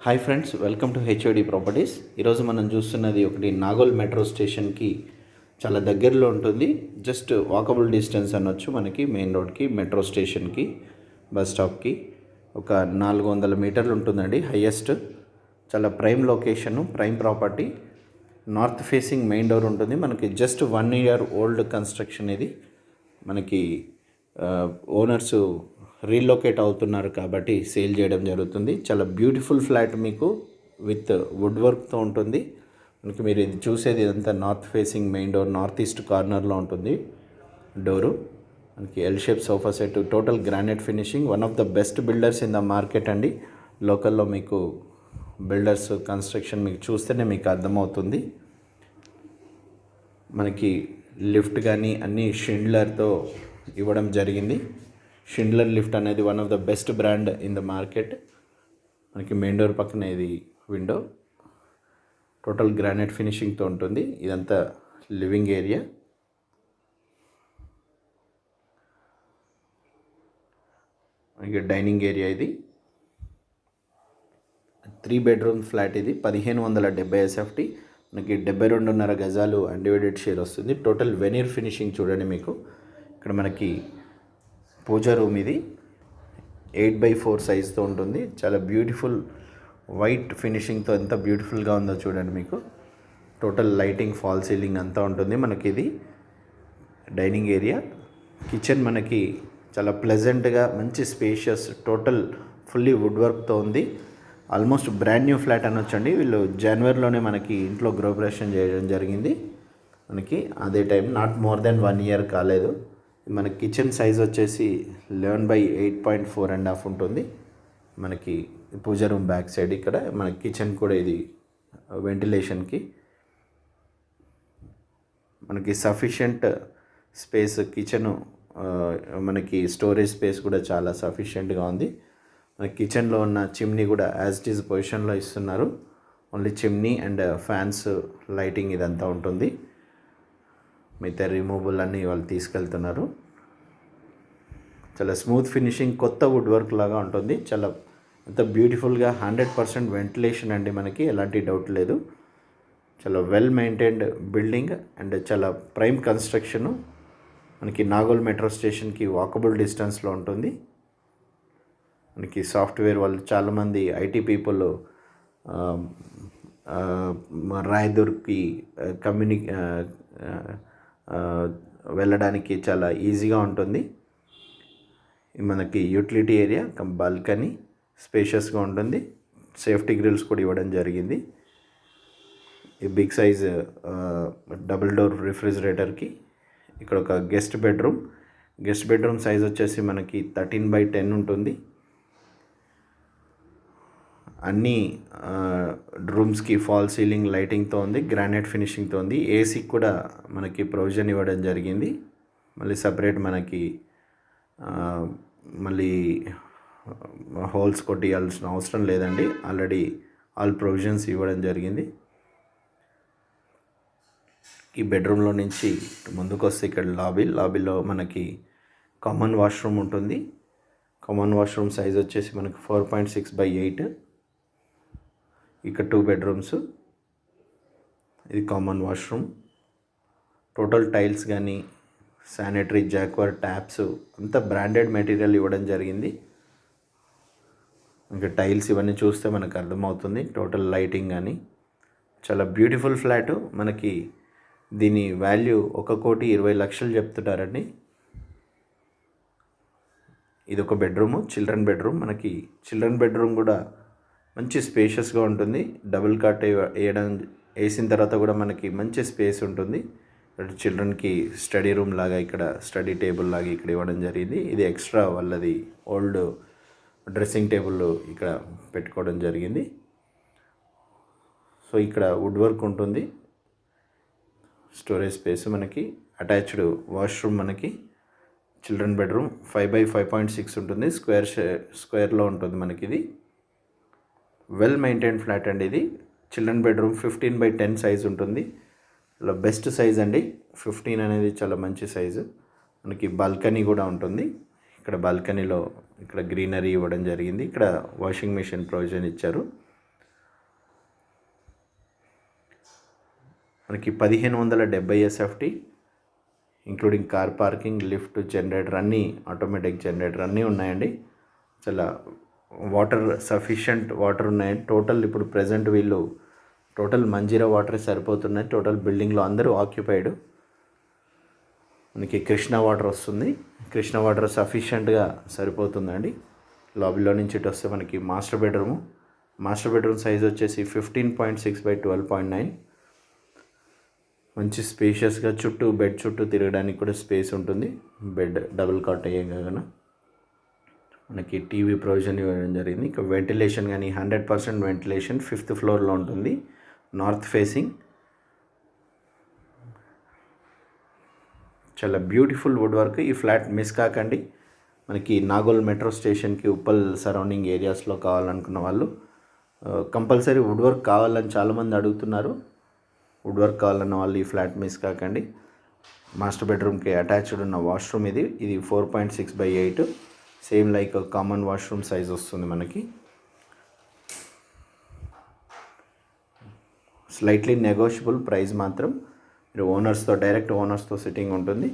Hi friends, welcome to HOD properties. ఈరోజు మనం చూస్తున్నది ఒకటి నాగోల్ మెట్రో స్టేషన్కి చాలా దగ్గరలో ఉంటుంది. జస్ట్ వాకబుల్ డిస్టెన్స్ అనొచ్చు. మనకి మెయిన్ రోడ్కి, మెట్రో స్టేషన్కి, బస్ స్టాప్కి ఒక 400 మీటర్లు ఉంటుందండి హయ్యెస్ట్. చాలా prime location, prime property. North facing main door ఉంటుంది. మనకి జస్ట్ 1 year ఓల్డ్ కన్స్ట్రక్షన్ ఇది. మనకి ఓనర్స్ రీలొకేట్ అవుతున్నారు కాబట్టి సేల్ చేయడం జరుగుతుంది. చాలా బ్యూటిఫుల్ ఫ్లాట్ మీకు విత్ వుడ్ వర్క్తో ఉంటుంది. మనకి మీరు ఇది చూసేది ఇదంతా north facing main door, north east కార్నర్లో ఉంటుంది డోరు. మనకి L shape sofa set, total granite finishing. One of the best builders in the market అండి. లోకల్లో మీకు బిల్డర్స్ కన్స్ట్రక్షన్ మీకు చూస్తేనే మీకు అర్థమవుతుంది. మనకి లిఫ్ట్ కానీ అన్నీ షిండ్లర్తో ఇవ్వడం జరిగింది. షిండ్లర్ లిఫ్ట్ అనేది one of the best brand in the market. మనకి మెయిన్ డోర్ పక్కన ఇది విండో, టోటల్ గ్రానైట్ ఫినిషింగ్తో ఉంటుంది. ఇదంతా లివింగ్ ఏరియా. మనకి డైనింగ్ ఏరియా. ఇది 3 bedroom ఫ్లాట్. ఇది 1570 SFT. మనకి 72.5 గజాలు అన్డివైడెడ్ షేర్ వస్తుంది. టోటల్ వెనీర్ ఫినిషింగ్ చూడండి మీకు. ఇక్కడ మనకి పూజా రూమ్. ఇది 8x4 సైజ్తో ఉంటుంది. చాలా బ్యూటిఫుల్ వైట్ ఫినిషింగ్తో ఎంత బ్యూటిఫుల్గా ఉందో చూడండి మీకు. టోటల్ లైటింగ్, ఫాల్ సీలింగ్ అంతా ఉంటుంది. మనకి ఇది డైనింగ్ ఏరియా. కిచెన్ మనకి చాలా ప్లెజెంట్గా, మంచి స్పేషియస్, టోటల్ ఫుల్లీ వుడ్ వర్క్తో ఉంది. ఆల్మోస్ట్ బ్రాండ్ న్యూ ఫ్లాట్ అనొచ్చండి. వీళ్ళు జనవరిలోనే మనకి ఇంట్లో గృహప్రవేశం చేయడం జరిగింది. మనకి అదే time, not more than 1 year కాలేదు. మన కిచెన్ సైజ్ వచ్చేసి 11x8.4.5 ఉంటుంది. మనకి పూజా రూమ్ బ్యాక్ సైడ్ ఇక్కడ మన కిచెన్ కూడా ఇది వెంటిలేషన్కి. మనకి సఫిషియంట్ స్పేస్ కిచెను. మనకి స్టోరేజ్ స్పేస్ కూడా చాలా సఫిషియెంట్గా ఉంది. మన కిచెన్లో ఉన్న చిమ్నీ కూడా యాజ్ ఇట్ ఈజ్ పొజిషన్లో ఇస్తున్నారు. Only chimney and fans, lighting ఇదంతా ఉంటుంది. మిగతా రిమూవబుల్ అన్నీ వాళ్ళు తీసుకెళ్తున్నారు. చాలా స్మూత్ ఫినిషింగ్, కొత్త వుడ్ వర్క్ లాగా ఉంటుంది. చాలా అంత బ్యూటిఫుల్గా 100% వెంటిలేషన్ అండి. మనకి ఎలాంటి డౌట్ లేదు. చాలా వెల్ మెయింటైన్డ్ బిల్డింగ్ అండ్ చాలా ప్రైమ్ కన్స్ట్రక్షను. మనకి నాగోల్ మెట్రో స్టేషన్కి వాకబుల్ డిస్టెన్స్లో ఉంటుంది. మనకి సాఫ్ట్వేర్ వాళ్ళు చాలామంది ఐటీ పీపుల్ రాయదుర్గ్కి వెళ్ళడానికి చాలా ఈజీగా ఉంటుంది. మనకి యూటిలిటీ ఏరియా, బాల్కనీ స్పేషియస్గా ఉంటుంది. సేఫ్టీ గ్రిల్స్ కూడా ఇవ్వడం జరిగింది. ఈ బిగ్ సైజ్ డబుల్ డోర్ రిఫ్రిజిరేటర్కి. ఇక్కడ ఒక గెస్ట్ బెడ్రూమ్ సైజ్ వచ్చేసి మనకి 13x10 ఉంటుంది. అన్ని రూమ్స్కి ఫాల్ సీలింగ్ లైటింగ్తో ఉంది, గ్రానైట్ ఫినిషింగ్తో ఉంది. ఏసీకి కూడా మనకి ప్రొవిజన్ ఇవ్వడం జరిగింది. మళ్ళీ సపరేట్ మనకి మళ్ళీ హోల్స్ కొట్టియాల్సిన అవసరం లేదండి. ఆల్రెడీ ఆల్ ప్రొవిజన్స్ ఇవ్వడం జరిగింది. ఈ బెడ్రూమ్లో నుంచి ముందుకు వస్తే ఇక్కడ లాబీలో మనకి కామన్ వాష్రూమ్ ఉంటుంది. కామన్ వాష్రూమ్ సైజ్ వచ్చేసి మనకి 4.6x8. ఇక్కడ 2 bedrooms. ఇది కామన్ వాష్రూమ్. టోటల్ టైల్స్ కానీ, శానిటరీ, జాక్వర్, ట్యాప్స్ అంతా బ్రాండెడ్ మెటీరియల్ ఇవ్వడం జరిగింది. ఇంకా టైల్స్ ఇవన్నీ చూస్తే మనకు అర్థమవుతుంది. టోటల్ లైటింగ్ కానీ చాలా బ్యూటిఫుల్ ఫ్లాటు. మనకి దీని వాల్యూ 1,20,00,000 చెప్తున్నారండి. ఇది ఒక బెడ్రూము, చిల్డ్రన్ బెడ్రూమ్. మనకి చిల్డ్రన్ బెడ్రూమ్ కూడా మంచి స్పేషియస్గా ఉంటుంది. డబుల్ కాట్ వేసిన తర్వాత కూడా మనకి మంచి స్పేస్ ఉంటుంది. చిల్డ్రన్కి స్టడీ రూమ్ లాగా, ఇక్కడ స్టడీ టేబుల్ లాగా ఇక్కడ ఇవ్వడం జరిగింది. ఇది ఎక్స్ట్రా వాళ్ళది ఓల్డ్ డ్రెస్సింగ్ టేబుల్ ఇక్కడ పెట్టుకోవడం జరిగింది. సో ఇక్కడ వుడ్ వర్క్ ఉంటుంది. స్టోరేజ్ స్పేస్, మనకి అటాచ్డ్ వాష్రూమ్. మనకి చిల్డ్రన్ బెడ్రూమ్ 5x5.6 ఉంటుంది. స్క్వేర్లో ఉంటుంది మనకి. ఇది వెల్ మెయింటైన్డ్ ఫ్లాట్ అండి. ఇది చిల్డ్రన్ బెడ్రూమ్ 15x10 సైజ్ ఉంటుంది. ఇలా బెస్ట్ సైజ్ అండి. 15 అనేది చాలా మంచి సైజు. మనకి బాల్కనీ కూడా ఉంటుంది. ఇక్కడ బాల్కనీలో ఇక్కడ గ్రీనరీ ఇవ్వడం జరిగింది. ఇక్కడ వాషింగ్ మెషిన్ ప్రొవిజన్ ఇచ్చారు. మనకి 1570 SFT, including car parking, lift, generator అన్నీ, ఆటోమేటిక్ జనరేటర్ అన్నీ ఉన్నాయండి. చాలా వాటర్ సఫిషియంట్ వాటర్ ఉన్నాయి. టోటల్ ఇప్పుడు ప్రజెంట్ వీళ్ళు టోటల్ మంజీరా వాటర్ సరిపోతున్నాయి. టోటల్ బిల్డింగ్లో అందరూ ఆక్యుపైడ్. మనకి కృష్ణా వాటర్ వస్తుంది. కృష్ణా వాటర్ సఫిషియెంట్గా సరిపోతుందండి. లాబీలో నుంచి ఇటు వస్తే మనకి మాస్టర్ బెడ్రూమ్ సైజ్ వచ్చేసి 15.6/12.9. మంచి స్పేషియస్గా బెడ్ చుట్టూ తిరగడానికి కూడా స్పేస్ ఉంటుంది. బెడ్ డబుల్ కాట్ అయ్యే కాగా మనకి టీవీ ప్రొవిజన్ ఇవ్వడం జరిగింది. ఇక వెంటిలేషన్ కానీ 100% వెంటిలేషన్ 5th ఫ్లోర్లో ఉంటుంది, నార్త్ ఫేసింగ్. చాలా బ్యూటిఫుల్ వుడ్ వర్క్. ఈ ఫ్లాట్ మిస్ కాకండి. మనకి నాగోల్ మెట్రో స్టేషన్కి ఉప్పల్ సరౌండింగ్ ఏరియాస్లో కావాలనుకున్న వాళ్ళు కంపల్సరీ వుడ్ వర్క్ కావాలని చాలామంది అడుగుతున్నారు. వుడ్ వర్క్ కావాలన్న వాళ్ళు ఈ ఫ్లాట్ మిస్ కాకండి. మాస్టర్ బెడ్రూమ్కి అటాచ్డ్ ఉన్న వాష్రూమ్ ఇది 4.6/8, same like common washroom size వస్తుంది మనకి. స్లైట్లీ నెగోషియబుల్ ప్రైస్ మాత్రం. మీరు డైరెక్ట్ ఓనర్స్తో సిట్టింగ్ ఉంటుంది.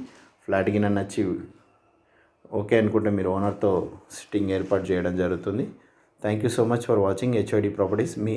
ఫ్లాట్కి నచ్చి ఓకే అనుకుంటే మీరు ఓనర్తో సిట్టింగ్ ఏర్పాటు చేయడం జరుగుతుంది. Thank you so much for watching HID properties. Me